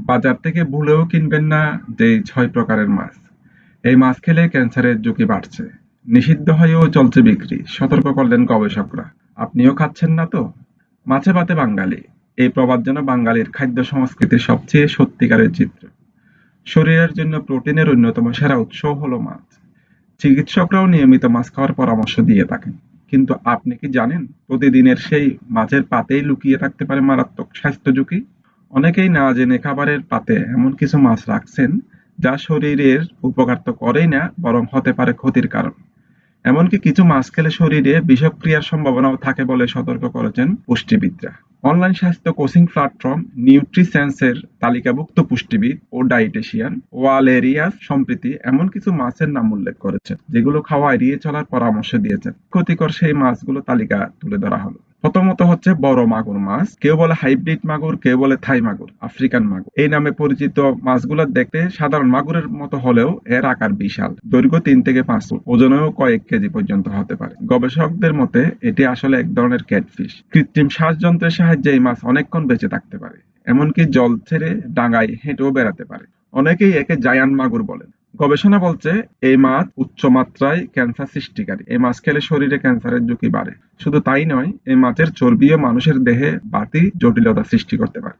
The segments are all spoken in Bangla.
বাজার থেকে ভুলেও কিনবেন না যে ৬ প্রকারের মাছ। এই মাছ খেলে ক্যান্সারের ঝুঁকি বাড়ছে। নিষিদ্ধ হয়েও চলছে বিক্রি, সতর্ক করলেন গবেষকরা। আপনিও খাচ্ছেন না তো? মাছে ভাতে বাঙালি, এই প্রবাদ যেন বাঙালির খাদ্য সংস্কৃতির সবচেয়ে সত্যিকারের চিত্র। শরীরের জন্য প্রোটিনের অন্যতম সেরা উৎসও হলো মাছ। চিকিৎসকরাও নিয়মিত মাছ খাওয়ার পরামর্শ দিয়ে থাকেন। কিন্তু আপনি কি জানেন প্রতিদিনের সেই মাছের পাতেই লুকিয়ে থাকতে পারে মারাত্মক স্বাস্থ্য ঝুঁকি? অনেকেই না জেনে খাবারের পাতে এমন কিছু মাছ রাখছেন যা শরীরের উপকার তো করেই না, বরং হতে পারে ক্ষতির কারণ। এমনকি কিছু মাছ খেলে শরীরে বিষক্রিয়ার সম্ভাবনাও থাকে বলে সতর্ক করেছেন পুষ্টিবিদরা। অনলাইন স্বাস্থ্য কোচিং প্ল্যাটফর্ম নিউট্রিসেন্সের তালিকাভুক্ত পুষ্টিবিদ ও ডায়েটিশিয়ান ওয়ালেরিয়াস সম্প্রতি এমন কিছু মাছের নাম উল্লেখ করেছেন যেগুলো খাওয়া এড়িয়ে চলার পরামর্শ দিয়েছেন। ক্ষতিকর সেই মাছগুলো তালিকা তুলে ধরা হলো। প্রথমত হচ্ছে বড় মাগুর মাছ। কেউ বলে হাইব্রিড মাগুর, কেউ বলে থাই মাগুর, আফ্রিকান মাগুর। এই নামে পরিচিত মাছগুলো দেখতে সাধারণ মাগুরের মতো হলেও এর আকার বিশাল। দৈর্ঘ্য ৩ থেকে ৫ ফুট, ওজনেও কয়েক কেজি পর্যন্ত হতে পারে। গবেষকদের মতে এটি আসলে এক ধরনের ক্যাটফিশ। কৃত্রিম শ্বাসযন্ত্রের সাহায্যে এই মাছ অনেকক্ষণ বেঁচে থাকতে পারে। এমনকি জল ছেড়ে ডাঙায় হেঁটেও বেড়াতে পারে। অনেকেই একে জায়ান্ট মাগুর বলেন। গবেষণা বলছে এই মাছ উচ্চ মাত্রায় ক্যান্সার সৃষ্টিকারী। এই মাছ খেলে শরীরে ক্যান্সারের ঝুঁকি বাড়ে। শুধু তাই নয়, এই মাছের চর্বিও মানুষের দেহে বাড়তি জটিলতা সৃষ্টি করতে পারে।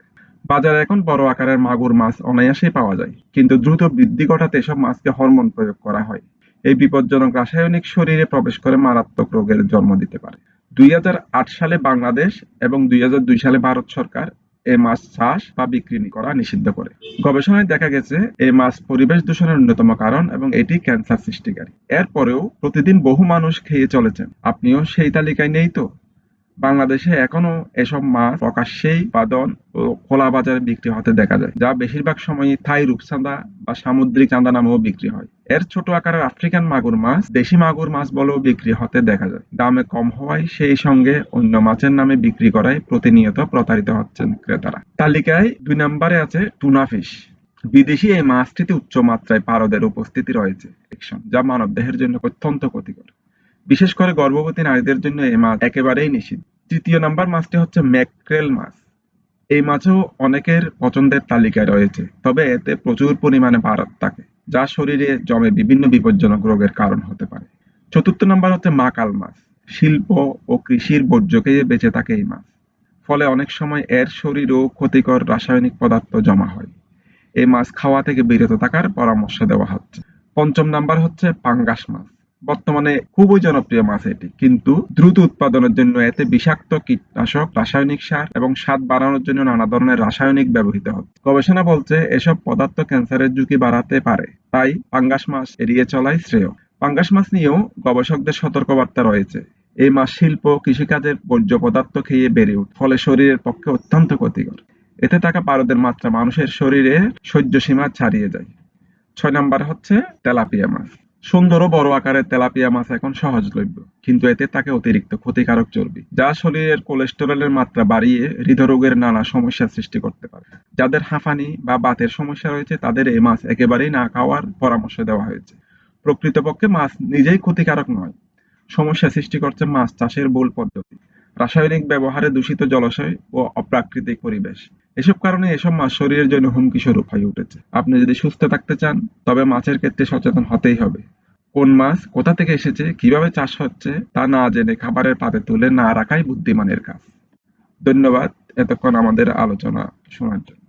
বাজারে এখন বড় আকারের মাগুর মাছ অনায়াসেই পাওয়া যায়, কিন্তু দ্রুত বৃদ্ধি ঘটাতে এসব মাছকে হরমোন প্রয়োগ করা হয়। এই বিপজ্জনক রাসায়নিক শরীরে প্রবেশ করে মারাত্মক রোগের জন্ম দিতে পারে। ২০০৮ সালে বাংলাদেশ এবং ২০০২ সালে ভারত সরকার এই মাছ চাষ বা বিক্রি করা নিষিদ্ধ করে। গবেষণায় দেখা গেছে এই মাছ পরিবেশ দূষণের অন্যতম কারণ এবং এটি ক্যান্সার সৃষ্টিকারী। এরপরেও প্রতিদিন বহু মানুষ খেয়ে চলেছেন। আপনিও সেই তালিকায় নেই তো? বাংলাদেশে এখনো এসব মাছ প্রকাশ্যেই উৎপাদন ও খোলা বাজারে বিক্রি হতে দেখা যায়, যা বেশিরভাগ সময়ই থাই রূপচাঁদা বা সামুদ্রিক চাঁদা নামেও বিক্রি হয়। এর ছোট আকারের আফ্রিকান মাগুর মাছ দেশি মাগুর মাছ বলেও বিক্রি হতে দেখা যায়। দামে কম হওয়ায় সেই সঙ্গে অন্য মাছের নামে বিক্রি করায় প্রতিনিয়ত প্রতারিত হচ্ছেন ক্রেতারা। তালিকায় ২ নম্বরে আছে টুনা ফিশ। বিদেশি এই মাছটিতে উচ্চ মাত্রায় পারদের উপস্থিতি রয়েছে, যা মানবদেহের জন্য অত্যন্ত ক্ষতিকর। বিশেষ করে গর্ভবতী নারীদের জন্য এই মাছ একেবারেই নিষিদ্ধ। তৃতীয় নাম্বার মাছটি হচ্ছে ম্যাক্রেল মাছ। এই মাছও অনেকের পছন্দের তালিকায় রয়েছে, তবে এতে প্রচুর পরিমাণে ভার থাকে, যা শরীরে জমে বিভিন্ন বিপজ্জনক রোগের কারণ হতে পারে। চতুর্থ নাম্বার হচ্ছে মাকাল মাছ। শিল্প ও কৃষির বর্জ্য খেয়ে বেঁচে থাকে এই মাছ। ফলে অনেক সময় এর শরীরেও ক্ষতিকর রাসায়নিক পদার্থ জমা হয়। এই মাছ খাওয়া থেকে বিরত থাকার পরামর্শ দেওয়া হচ্ছে। পঞ্চম নাম্বার হচ্ছে পাঙ্গাস মাছ। বর্তমানে খুবই জনপ্রিয় মাছ এটি, কিন্তু দ্রুত উৎপাদনের জন্য এতে বিষাক্ত কীটনাশক, রাসায়নিক সার এবং স্বাদ বাড়ানোর জন্য নানা ধরনের রাসায়নিক ব্যবহৃত হচ্ছে। গবেষণা বলছে এসব পদার্থ ক্যান্সারের ঝুঁকি বাড়াতে পারে, তাই পাঙ্গাস মাছ এড়িয়ে চলাই শ্রেয়। পাঙ্গাস মাছ নিয়েও গবেষকদের সতর্কবার্তা রয়েছে। এই মাছ শিল্প ও কৃষিকাজের বর্জ্য পদার্থ খেয়ে বেড়ে ওঠে, ফলে শরীরের পক্ষে অত্যন্ত ক্ষতিকর। এতে থাকা পারদের মাত্রা মানুষের শরীরে সহ্য সীমা ছাড়িয়ে যায়। ৬ নাম্বার হচ্ছে তেলাপিয়া মাছ। সুন্দর ও বড় আকারের তেলাপিয়া মাছ এখন সহজলভ্য, কিন্তু এতে থাকে অতিরিক্ত ক্ষতিকারক চর্বি, যা শরীরের কোলেস্টেরলের মাত্রা বাড়িয়ে হৃদরোগের নানা সমস্যার সৃষ্টি করতে পারে। যাদের হাঁপানি বা বাতের সমস্যা রয়েছে তাদের এই মাছ একেবারেই না খাওয়ার পরামর্শ দেওয়া হয়েছে। প্রকৃতপক্ষে মাছ নিজেই ক্ষতিকারক নয়, সমস্যা সৃষ্টি করছে মাছ চাষের ভুল পদ্ধতি, রাসায়নিক ব্যবহারে দূষিত জলাশয় ও অপ্রাকৃতিক পরিবেশ। এসব কারণে এসব মাছ শরীরের জন্য হুমকি স্বরূপ হয়ে উঠেছে। আপনি যদি সুস্থ থাকতে চান তবে মাছের ক্ষেত্রে সচেতন হতেই হবে। কোন মাছ কোথা থেকে এসেছে, কিভাবে চাষ হচ্ছে তা না জেনে খাবারের পাতে তুলে না রাখাই বুদ্ধিমানের কাজ। ধন্যবাদ এতক্ষণ আমাদের আলোচনা শোনার জন্য।